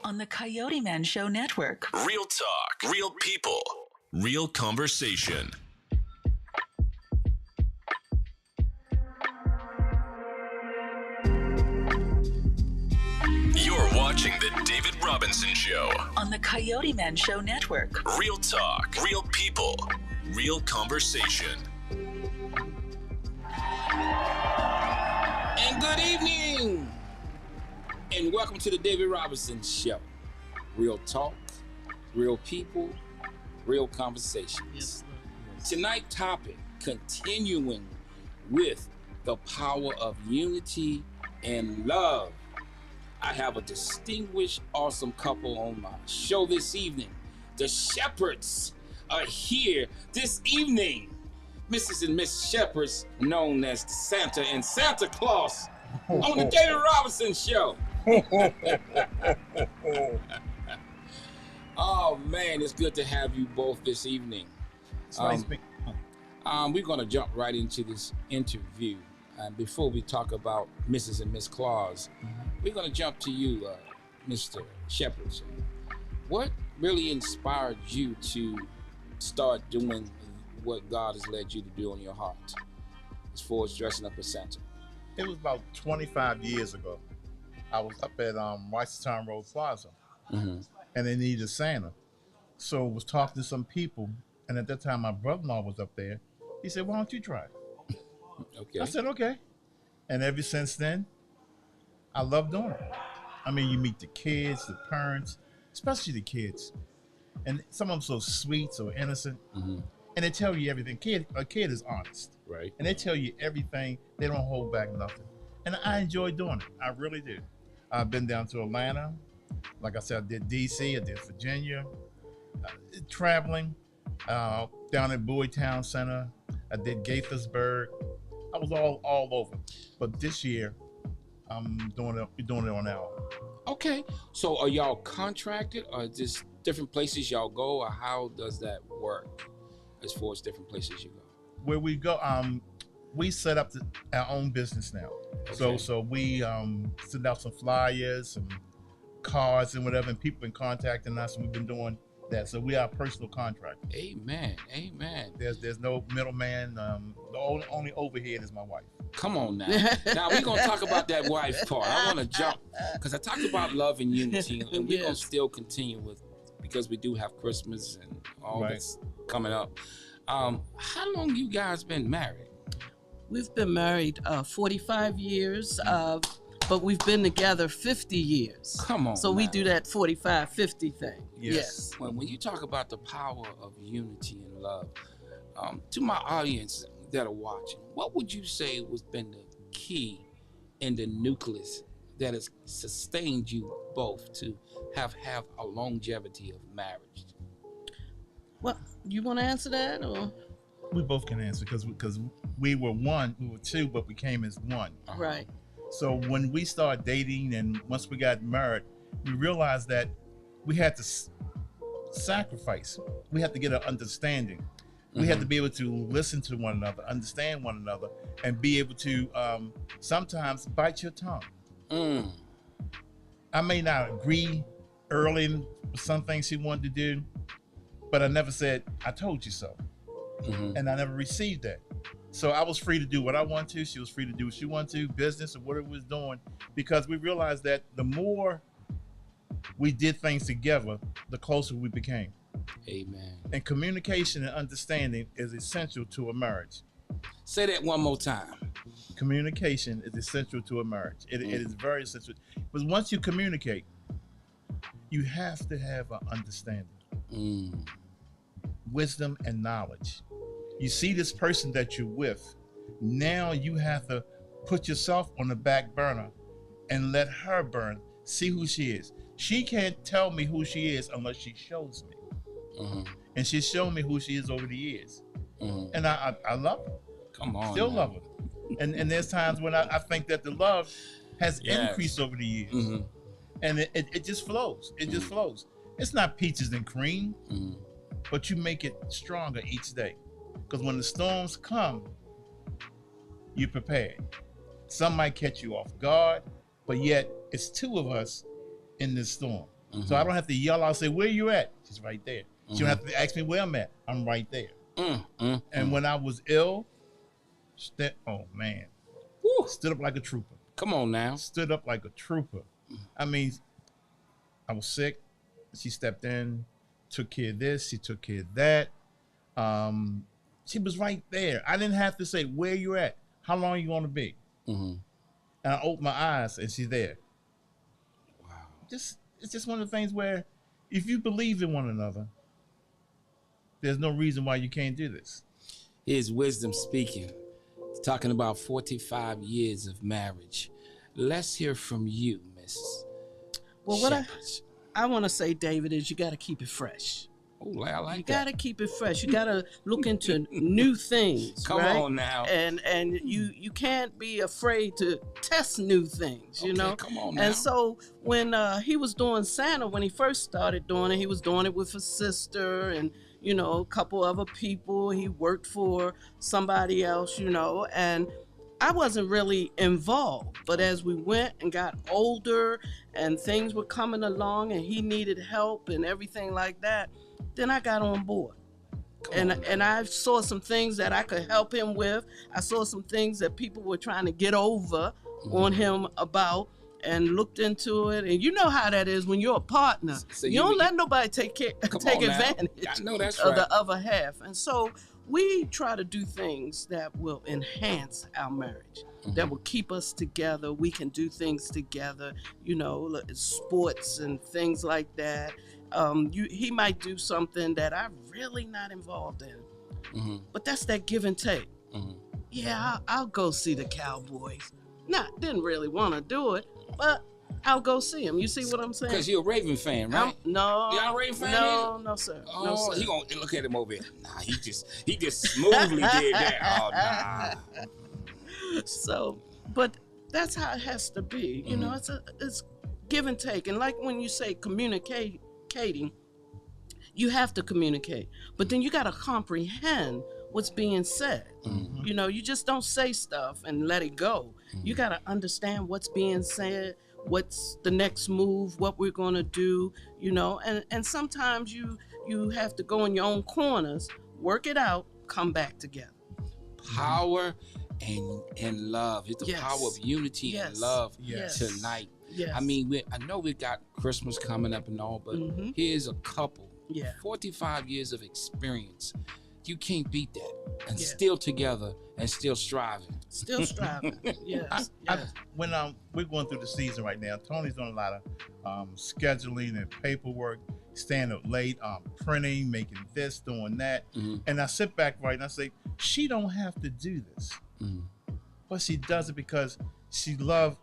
on the Coyoteman Show Network. Real talk, real people, real conversation. You're watching The David Robinson Show on the Coyoteman Show Network. Real talk, real people, real conversation. And good evening, and welcome to the David Robinson Show. Real talk, real people, real conversations. Tonight's topic, continuing with the power of unity and love. I have a distinguished, awesome couple on my show this evening. The Shepherds are here this evening. Mrs. and Miss Shepherds, known as the Santa and Santa Claus, on the David Robinson Show. Oh man, it's good to have you both this evening. We're going to jump right into this interview. And before we talk about Mrs. and Miss Claus, we're going to jump to you, Mr. Shepherds. What really inspired you to start doing what God has led you to do on your heart as far as dressing up as Santa? It was about 25 years ago. I was up at Whitestown Road Plaza, and they needed a Santa. So I was talking to some people, and at that time my brother-in-law was up there. He said, "Why don't you try it?" Okay. I said, "Okay." And ever since then, I love doing it. I mean, you meet the kids, the parents, especially the kids. And some of them so sweet, so innocent. And they tell you everything. A kid is honest. Right. And they tell you everything. They don't hold back nothing. And I enjoy doing it. I really do. I've been down to Atlanta. Like I said, I did D.C., I did Virginia. Traveling down at Bowie Town Center. I did Gaithersburg. I was all over. But this year, we're doing it on our own. Okay. So are y'all contracted, or just different places y'all go, or how does that work as far as different places you go? Where we go, we set up our own business now. Okay. So we send out some flyers, some cards and whatever, and people been contacting us, and we've been doing that. So we are personal contractors. Amen. Amen. There's no middleman. The only overhead is my wife. Come on now. Now we're going to talk about that wife part. I want to jump, because I talked about love and unity, and we're going to still continue with, because we do have Christmas and all that's coming up. How long you guys been married? We've been married 45 years, but we've been together 50 years. Come on. So we do that 45-50 thing. Yes. When you talk about the power of unity and love, to my audience that are watching, what would you say was been the key in the nucleus that has sustained you both to have a longevity of marriage? Well, you want to answer that, or? We both can answer because we were one, we were two, but we came as one. Right. So when we started dating and once we got married, we realized that we had to sacrifice. We had to get an understanding. We had to be able to listen to one another, understand one another, and be able to sometimes bite your tongue. I may not agree early in some things she wanted to do, but I never said, "I told you so." And I never received that. So I was free to do what I wanted to. She was free to do what she wanted to, business or whatever we was doing, because we realized that the more we did things together, the closer we became. Amen. And communication and understanding is essential to a marriage. Say that one more time. Communication is essential to a marriage. It is very essential. Because once you communicate, you have to have an understanding, wisdom and knowledge. You see this person that you're with, now you have to put yourself on the back burner and let her burn, see who she is. She can't tell me who she is unless she shows me. And she's shown me who she is over the years. And I love her. Come on. Still love her. And there's times when I think that the love has increased over the years. And it just flows. It just flows. It's not peaches and cream, but you make it stronger each day. Because when the storms come, you're prepared. Some might catch you off guard, but yet it's two of us in this storm. So I don't have to yell out, say, where you at? She's right there. She don't have to ask me where I'm at. I'm right there. And when I was ill, oh man, stood up like a trooper. Come on now. Stood up like a trooper. I mean, I was sick. She stepped in, took care of this. She took care of that. She was right there. I didn't have to say, where you at? How long you going to be? And I opened my eyes, and she's there. Wow. It's just one of the things where if you believe in one another, there's no reason why you can't do this. Here's wisdom speaking, talking about 45 years of marriage. Let's hear from you, Miss. Well, what I want to say, David, is you got to keep it fresh. Oh, I like you that. got to keep it fresh. You got to look into new things. Come right? on now. And you can't be afraid to test new things, you know? Come on now. And so when he was doing Santa, when he first started doing it, he was doing it with his sister and, you know, a couple other people. He worked for somebody else, you know, and I wasn't really involved. But as we went and got older and things were coming along and he needed help and everything like that, then I got on board. And I saw some things that I could help him with. I saw some things that people were trying to get over on him about, and looked into it. And you know how that is when you're a partner. So you don't let nobody take advantage of the other half. And so we try to do things that will enhance our marriage, that will keep us together. We can do things together, you know, sports and things like that. He might do something that I'm really not involved in, but that's that give and take. Yeah, I'll go see the Cowboys. Didn't really want to do it, but I'll go see him. You see what I'm saying? Because you're a Raven fan, right? No. You're not a Raven fan? No, sir. Oh, no, sir. He gonna look at him over here. Nah, he just smoothly did that. Oh, nah. So, but that's how it has to be. You know, it's give and take. And like when you say communicating, you have to communicate, but then you got to comprehend what's being said. You know, you just don't say stuff and let it go. You got to understand what's being said, what's the next move, what we're going to do, you know, and sometimes you have to go in your own corners, work it out, come back together. Power and love. It's the power of unity and love tonight. Yes. I mean, I know we got Christmas coming up and all, but here's a couple. 45 years of experience. You can't beat that. And still together and still striving. Still striving. Yes. When we're going through the season right now, Tony's doing a lot of scheduling and paperwork, staying up late, printing, making this, doing that. And I sit back and I say, she don't have to do this. But she does it because she loves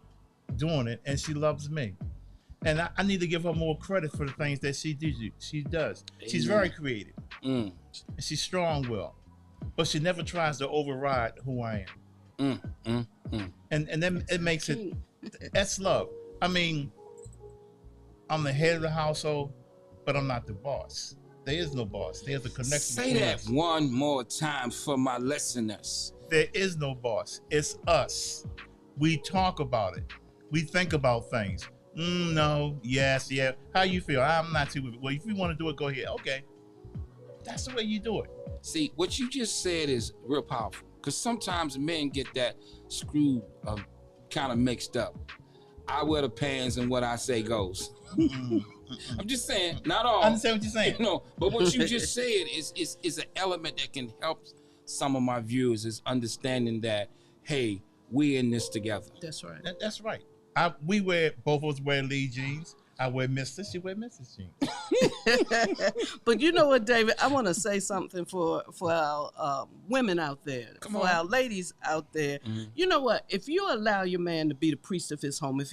doing it and she loves me. And I need to give her more credit for the things that she does. She's very creative. And she's strong-willed. But she never tries to override who I am. And then it makes it, that's love. I mean, I'm the head of the household, but I'm not the boss. There is no boss. There's a connection. Say that one more time for my listeners. There is no boss. It's us. We talk about it. We think about things. No, yes, yeah. How you feel? I'm not too. Well, if you want to do it, go ahead. Okay. That's the way you do it. See, what you just said is real powerful. Because sometimes men get that screwed kind of mixed up. I wear the pants and what I say goes. I'm just saying, not all. I understand what you're saying. You know, but what you just said is an element that can help some of my viewers is understanding that, hey, we're in this together. That's right. That's right. Both of us wear Lee jeans. I wear Mrs. She wear Mrs. jeans. But you know what, David? I want to say something for our women out there, our ladies out there. You know what? If you allow your man to be the priest of his home, if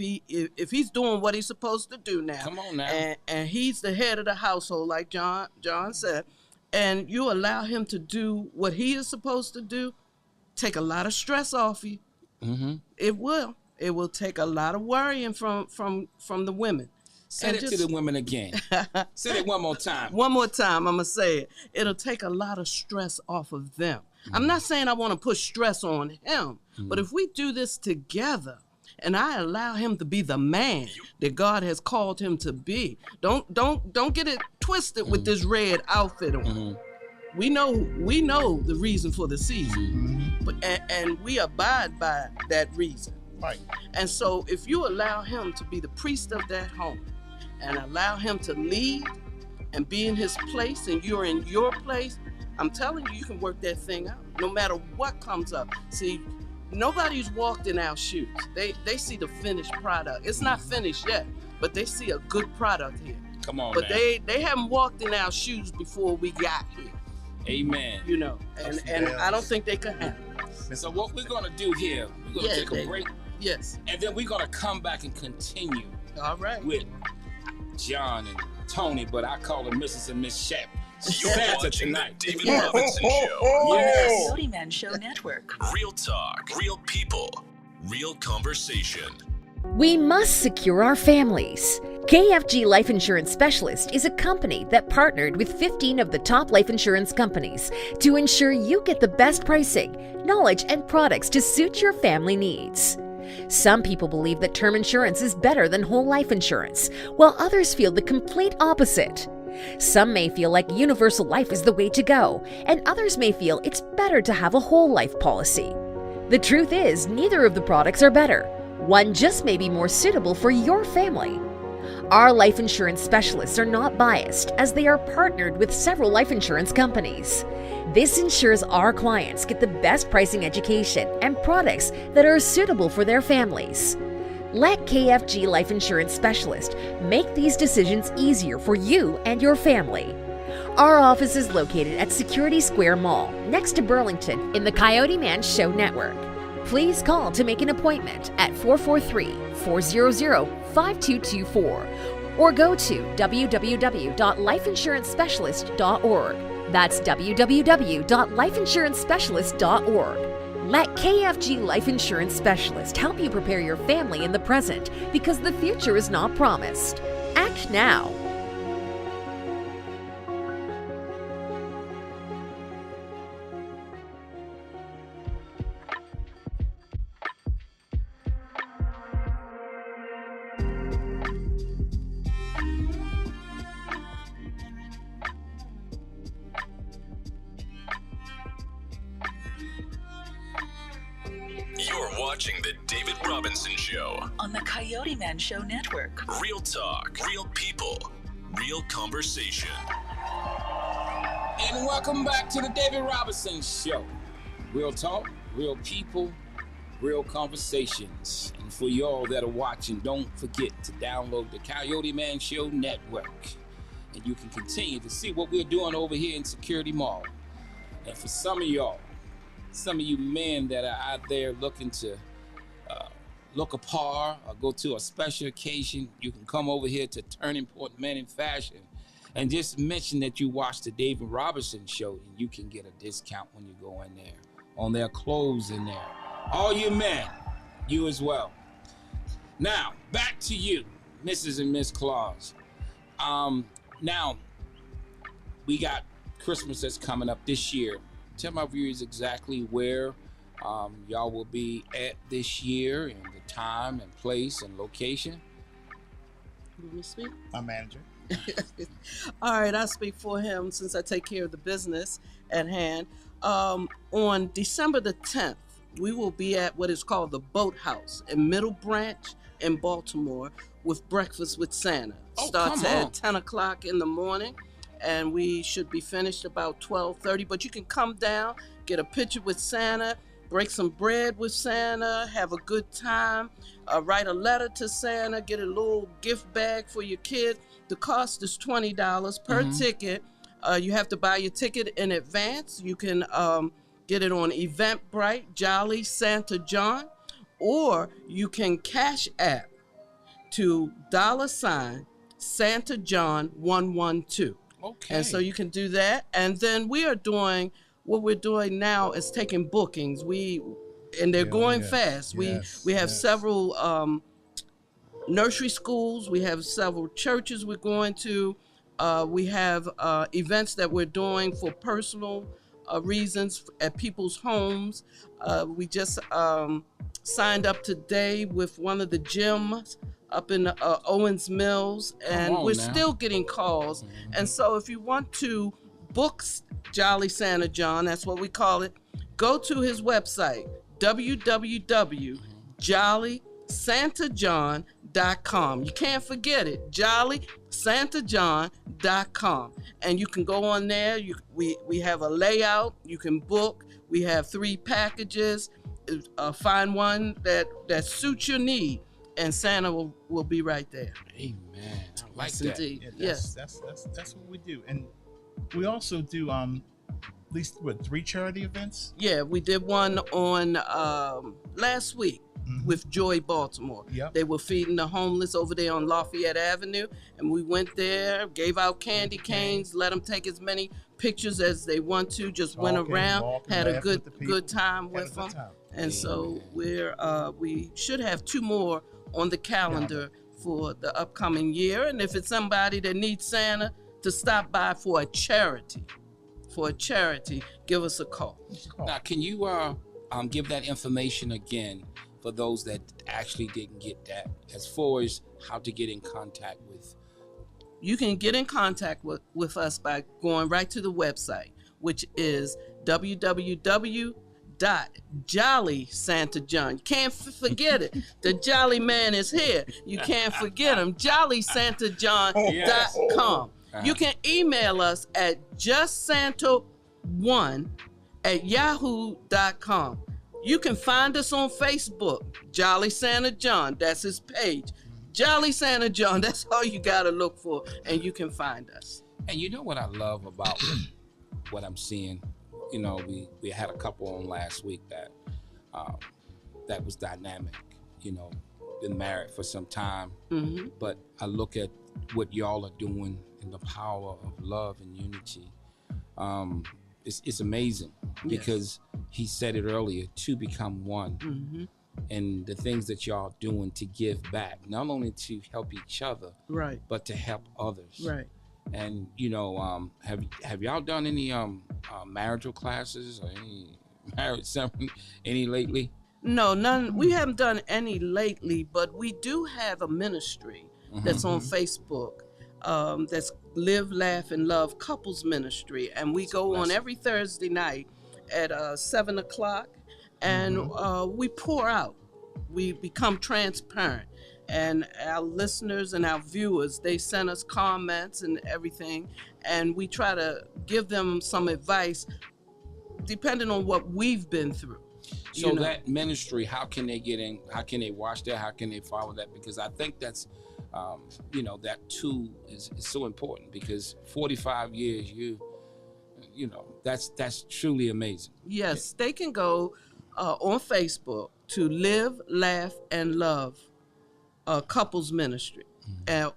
he's doing what he's supposed to do now, come on now, and he's the head of the household, like John said, and you allow him to do what he is supposed to do, take a lot of stress off you. It will. It will take a lot of worrying from the women. Say it to the women again. Say it one more time. One more time, I'm going to say it. It'll take a lot of stress off of them. I'm not saying I want to put stress on him, but if we do this together, and I allow him to be the man that God has called him to be. Don't get it twisted with this red outfit on. We know the reason for the season, but and we abide by that reason. Right. And so if you allow him to be the priest of that home and allow him to lead and be in his place and you're in your place, I'm telling you, you can work that thing out no matter what comes up. See, nobody's walked in our shoes. They see the finished product. It's not finished yet, but they see a good product here. Come on, but man. they haven't walked in our shoes before we got here. Amen. You know, and I don't think they can handle it. So what we're gonna do here, we're gonna take a break. Yes. And then we're gonna come back and continue. All right. With John and Tony, but I call them Mrs. and Miss Shep. You're Santa watching tonight. the David Robinson Show. Yes. Coyoteman Show Network. Real talk, real people, real conversation. We must secure our families. KFG Life Insurance Specialist is a company that partnered with 15 of the top life insurance companies to ensure you get the best pricing, knowledge, and products to suit your family needs. Some people believe that term insurance is better than whole life insurance, while others feel the complete opposite. Some may feel like universal life is the way to go, and others may feel it's better to have a whole life policy. The truth is, neither of the products are better. One just may be more suitable for your family. Our life insurance specialists are not biased, as they are partnered with several life insurance companies. This ensures our clients get the best pricing, education, and products that are suitable for their families. Let KFG Life Insurance Specialist make these decisions easier for you and your family. Our office is located at Security Square Mall, next to Burlington, in the Coyoteman Show Network. Please call to make an appointment at 443-400-5224 or go to www.lifeinsurancespecialist.org. That's www.lifeinsurancespecialist.org. Let KFG Life Insurance Specialist help you prepare your family in the present, because the future is not promised. Act now. You're watching the David Robinson Show. On the Coyoteman Show Network. Real talk, real people, real conversation. And welcome back to the David Robinson Show. Real talk, real people, real conversations. And for y'all that are watching, don't forget to download the Coyoteman Show Network. And you can continue to see what we're doing over here in Security Mall. And for some of y'all, some of you men that are out there looking to look a par or go to a special occasion, you can come over here to Turning Point Men in Fashion and just mention that you watched the David Robinson Show, and you can get a discount when you go in there on their clothes in there. All you men, you as well. Now, back to you, Mrs. and Miss Claus. Now, we got Christmas that's coming up this year. Tell my viewers exactly where y'all will be at this year, and the time and place and location. You want me to speak? My manager. All right, I speak for him since I take care of the business at hand. On December the 10th, we will be at what is called the Boathouse in Middle Branch in Baltimore with Breakfast with Santa. Starts at 10 o'clock in the morning, and we should be finished about 12:30. But you can come down, get a picture with Santa, break some bread with Santa, have a good time, write a letter to Santa, get a little gift bag for your kid. The cost is $20 per ticket. You have to buy your ticket in advance. You can get it on Eventbrite, Jolly Santa John, or you can cash app to $Santa John 112. Okay. And so you can do that. And then what we're doing now is taking bookings. They're going fast. We have several nursery schools. We have several churches we're going to. We have events that we're doing for personal reasons at people's homes. We just signed up today with one of the gyms up in Owens Mills, and we're still getting calls. And so if you want to book Jolly Santa John, that's what we call it, go to his website, www.jollysantajohn.com. You can't forget it, jollysantajohn.com. And you can go on there. We have a layout. You can book. We have 3 packages. Find one that suits your need, and Santa will be right there. Amen. I like Yes, that. indeed. Yeah, Yes. that's what we do. And we also do at least 3 charity events. Yeah, we did one on last week with Joy Baltimore. Yep. They were feeding the homeless over there on Lafayette Avenue, and we went there, gave out candy canes, let them take as many pictures as they want to, just went Talking, around, walking, had a laughing good with the people. time Had a with good them. time. And so we should have 2 more on the calendar for the upcoming year. And if it's somebody that needs Santa to stop by for a charity, give us a call. Now, can you give that information again for those that actually didn't get that, as far as how to get in contact with? You can get in contact with us by going right to the website, which is www.jollysantajohn. You can't forget it. The Jolly Man is here. You can't forget him. jollysantajohn.com. You can email us at justsanta1@yahoo.com. You can find us on Facebook, Jolly Santa John. That's his page. Jolly Santa John, that's all you got to look for, and you can find us. And you know what I love about what I'm seeing? You know, we had a couple on last week that was dynamic, you know, been married for some time. But I look at what y'all are doing and the power of love and unity. It's amazing because he said it earlier, 2 become 1. And the things that y'all doing to give back, not only to help each other, Right. but to help others. Right. And you know, have y'all done any marital classes or any marriage ceremony any lately? No, none. We haven't done any lately, but we do have a ministry that's on Facebook. That's Live, Laugh, and Love Couples Ministry, and we go on every Thursday night at 7 o'clock, and we pour out. We become transparent, and our listeners and our viewers, they send us comments and everything, and we try to give them some advice depending on what we've been through. So that ministry, how can they get in? How can they watch that? How can they follow that? Because I think that's, you know, that too is so important, because 45 years, you know, that's truly amazing. Yes, they can go on Facebook to Live, Laugh, and Love Couples Ministry,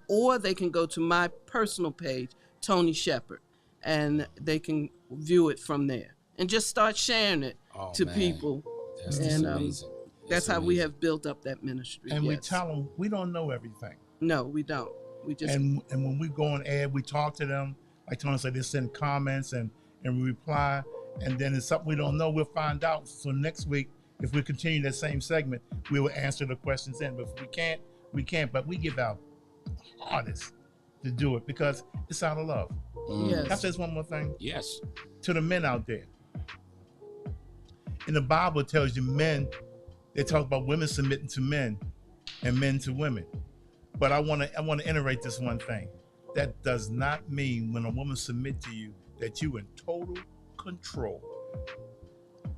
or they can go to my personal page, Tony Shepherd, and they can view it from there and just start sharing it to people. That's amazing. That's how we have built up that ministry. And we tell them we don't know everything. No, we don't. We just And when we go on air, we talk to them. Like Tony said, they send comments and we reply. And then it's something we don't know, we'll find out. So next week, if we continue that same segment, we will answer the questions in. But if we can't, we can't. But we give our hardest to do it because it's out of love. yes. Can I say one more thing? Yes. To the men out there. In the Bible, it tells you men, they talk about women submitting to men and men to women. But I want to iterate this one thing. That does not mean when a woman submits to you that you in total control.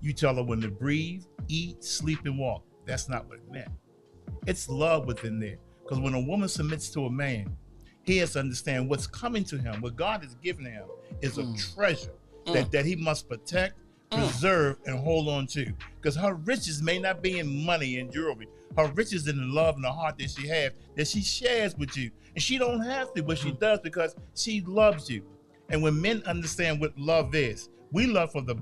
You tell her when to breathe, eat, sleep, and walk. That's not what it meant. It's love within there. Because when a woman submits to a man, he has to understand what's coming to him, what God has given him is a treasure that he must protect, preserve, and hold on to. Because her riches may not be in money and jewelry. Her riches in the love and the heart that she has, that she shares with you. And she don't have to, but she does because she loves you. And when men understand what love is, we love from the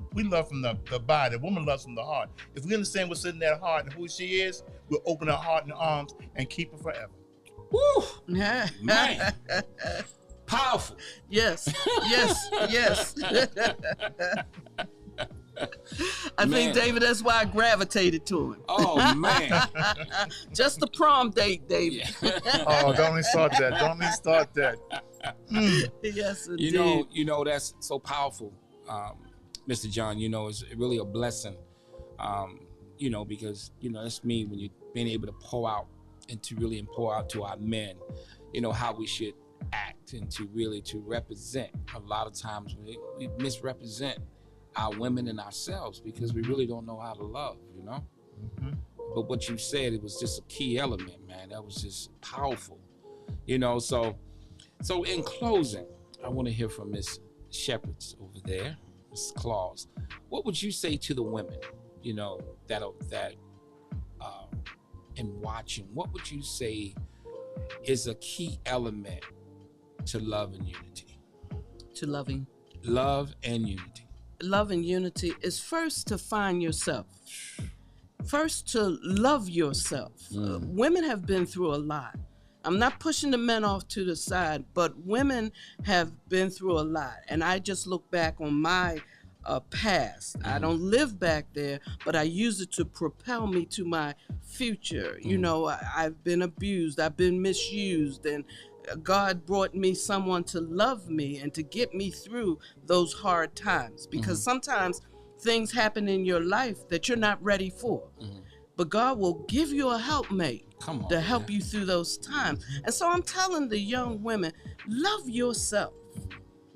body. The woman loves from the heart. If we understand what's in that heart and who she is, we'll open our heart and arms and keep her forever. Woo! Man. Powerful. Yes. Yes. Yes. I Man. think, David, that's why I gravitated to him. Oh man. Just the prom date, David. Oh, don't even start that. Don't even start that. Yes, indeed. You know that's so powerful, Mr. John. You know, it's really a blessing. You know, because that's me when you're being able to pour out to our men. You know how we should act and to represent. A lot of times we misrepresent our women and ourselves because we really don't know how to love. You know. Mm-hmm. But what you said, it was just a key element, man. That was just powerful. You know, so in closing, I want to hear from Miss Shepherds over there, Miss Claus. What would you say to the women, that in watching, what would you say is a key element to love and unity? To loving. Love and unity. Love and unity is first to find yourself. First to love yourself. Women have been through a lot. I'm not pushing the men off to the side, but women have been through a lot. And I just look back on my past. I don't live back there, but I use it to propel me to my future. I've been abused, I've been misused, and God brought me someone to love me and to get me through those hard times. Because sometimes things happen in your life that you're not ready for. But God will give you a helpmate to help you through those times. And so I'm telling the young women, love yourself.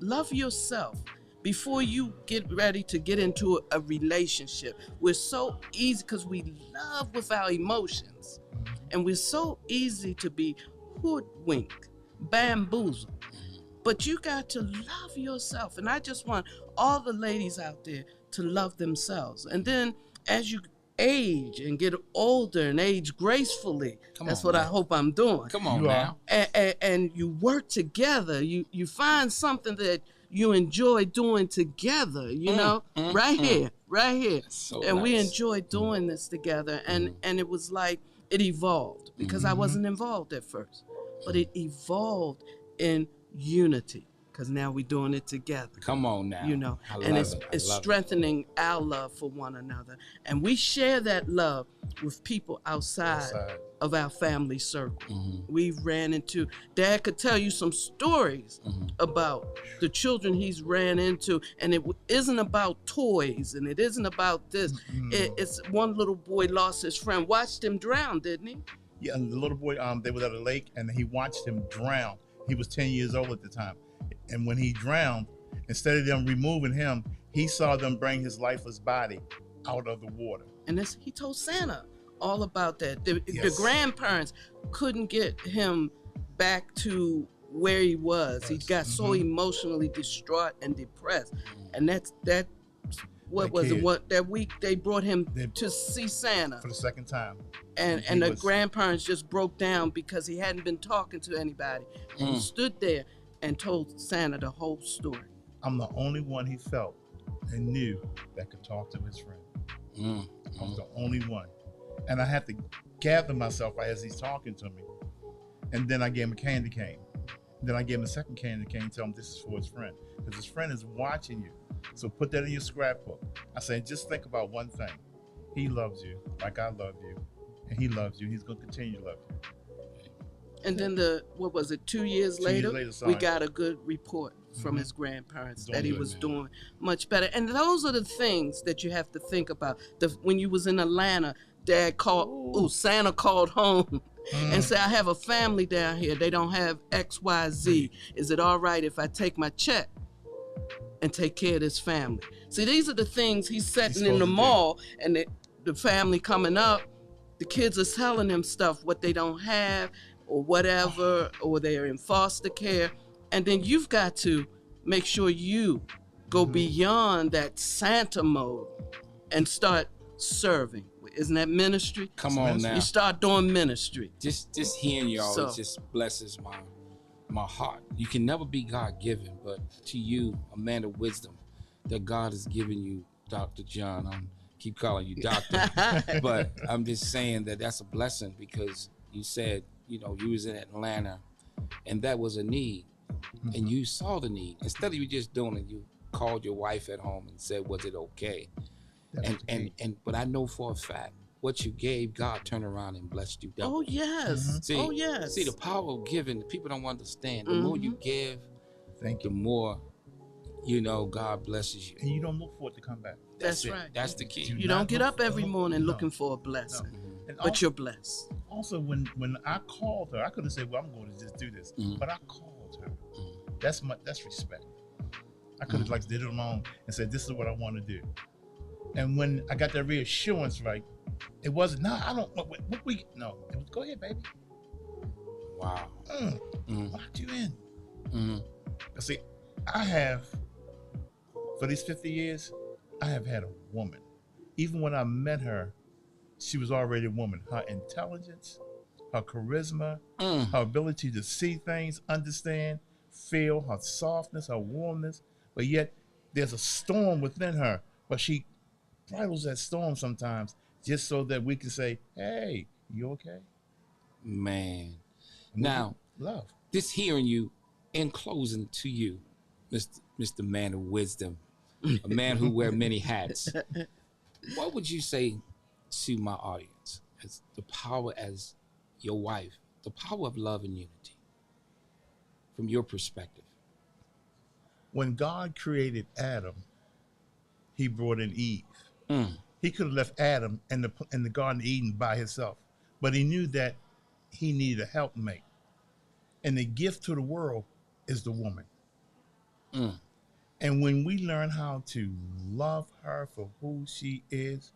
Love yourself before you get ready to get into a relationship. We're so easy because we love with our emotions. And we're so easy to be hoodwinked, bamboozled. But you got to love yourself. And I just want all the ladies out there to love themselves. And then as you age and get older and age gracefully, that's what I hope I'm doing. Come on now. And you work together. You find something that you enjoy doing together, right here. So and we nice. enjoy doing this together. And it was like it evolved because I wasn't involved at first, but it evolved in unity because now we're doing it together. Come on now. And it's strengthening our love for one another. And we share that love with people outside of our family circle. We've ran into, Dad could tell you some stories about the children he's ran into, and it isn't about toys, and it isn't about this. It's one little boy lost his friend, watched him drown, didn't he? Yeah, and the little boy, they were at a lake, and he watched him drown. He was 10 years old at the time. And when he drowned, instead of them removing him, he saw them bring his lifeless body out of the water. And he told Santa all about that. The grandparents couldn't get him back to where he was. He got so emotionally distraught and depressed. And that week they brought him to see Santa for the second time. And the grandparents just broke down because he hadn't been talking to anybody. And he stood there and told Santa the whole story. I'm the only one he felt and knew that could talk to his friend. I was the only one. And I had to gather myself as he's talking to me. And then I gave him a candy cane. Then I gave him a second candy cane and tell him this is for his friend. Because his friend is watching you. So put that in your scrapbook. I said, just think about one thing. He loves you like I love you. And he loves you. He's going to continue to love you. And then 2 years later, we got a good report from his grandparents that he was doing much better. And those are the things that you have to think about. When you was in Atlanta, Dad called, Santa called home and said, I have a family down here. They don't have X, Y, Z. Is it all right if I take my check and take care of this family? See, these are the things he's setting in the mall, and the family coming up, the kids are telling them stuff, what they don't have, or whatever, or they're in foster care. And then you've got to make sure you go beyond that Santa mode and start serving. Isn't that ministry? Come on now. You start doing ministry. Just hearing y'all, it just blesses my heart. You can never be God-given, but to you, a man of wisdom that God has given you, Dr. John. I keep calling you doctor, but I'm just saying that's a blessing because you said, you was in Atlanta and that was a need and you saw the need. Instead of you just doing it, you called your wife at home and said, was it okay? And but I know for a fact what you gave, God turned around and blessed you double. Oh yes. See, Oh yes. See, the power of giving, people don't understand. The more you give, Thank the you. more, God blesses you. And you don't look for it to come back. That's it. right. That's the key. You don't get up every morning looking for a blessing, And but you're blessed. Also, when I called her, I could have said, "Well, I'm going to just do this," but I called her. That's respect. I could have did it alone and said, "This is what I want to do." And when I got that reassurance, right, it wasn't. No, I don't. What we? No, it was. Go ahead, baby. Wow. Locked you in. See, I have, for these 50 years, I have had a woman. Even when I met her, she was already a woman. Her intelligence, her charisma, her ability to see things, understand, feel, her softness, her warmness, but yet there's a storm within her. But she bridles that storm sometimes just so that we can say, "Hey, you okay?" Man. Now, love. This hearing you, in closing to you, Mr. Man of Wisdom, a man who wears many hats, what would you say to my audience as the power, as your wife, the power of love and unity, from your perspective? When God created Adam, he brought in Eve. He could have left Adam in the Garden of Eden by himself, but he knew that he needed a helpmate. And the gift to the world is the woman. And when we learn how to love her for who she is,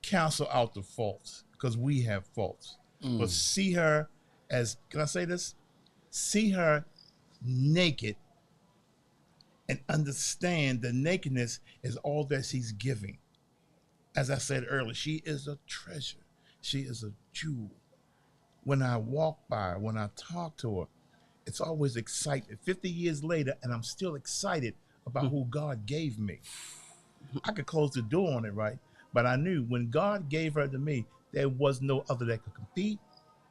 cancel out the faults, because we have faults. But see her as, can I say this? See her naked and understand the nakedness is all that she's giving. As I said earlier, she is a treasure. She is a jewel. When I walk by her, when I talk to her, it's always excitement. 50 years later, and I'm still excited about who God gave me. I could close the door on it, right? But I knew when God gave her to me, there was no other that could compete.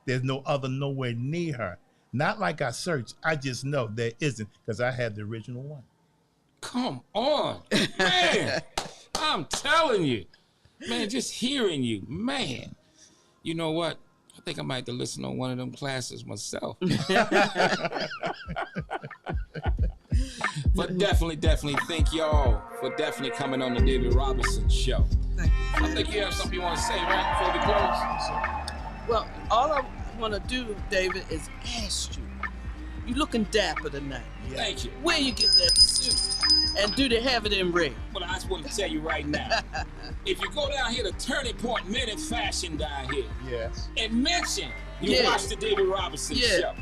There's no other nowhere near her. Not like I searched. I just know there isn't, because I had the original one. Come on, man. I'm telling you, man, just hearing you, man. You know what? I think I might have to listen on one of them classes myself. But definitely thank y'all for definitely coming on the David Robinson Show. Thank you. I think you have something you want to say, right, before we close? Well, all I want to do, David, is ask you. You looking dapper tonight. Thank you. Where you get that suit? And do they have it in red? Well, I just want to tell you right now. If you go down here to Turning Point Men in Fashion down here, Yes. and mention you watch the David Robinson Show,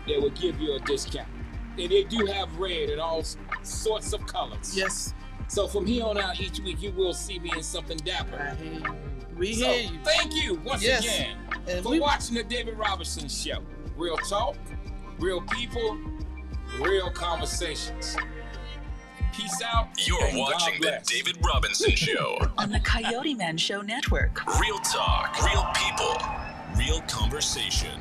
they will give you a discount. And they do have red in all sorts of colors. Yes. So from here on out, each week you will see me in something dapper. I hear you. We hear you. Thank you once again for watching the David Robinson Show. Real talk, real people, real conversations. Peace out. You're watching the David Robinson Show on the Coyoteman Show Network. Real talk, real people, real conversation.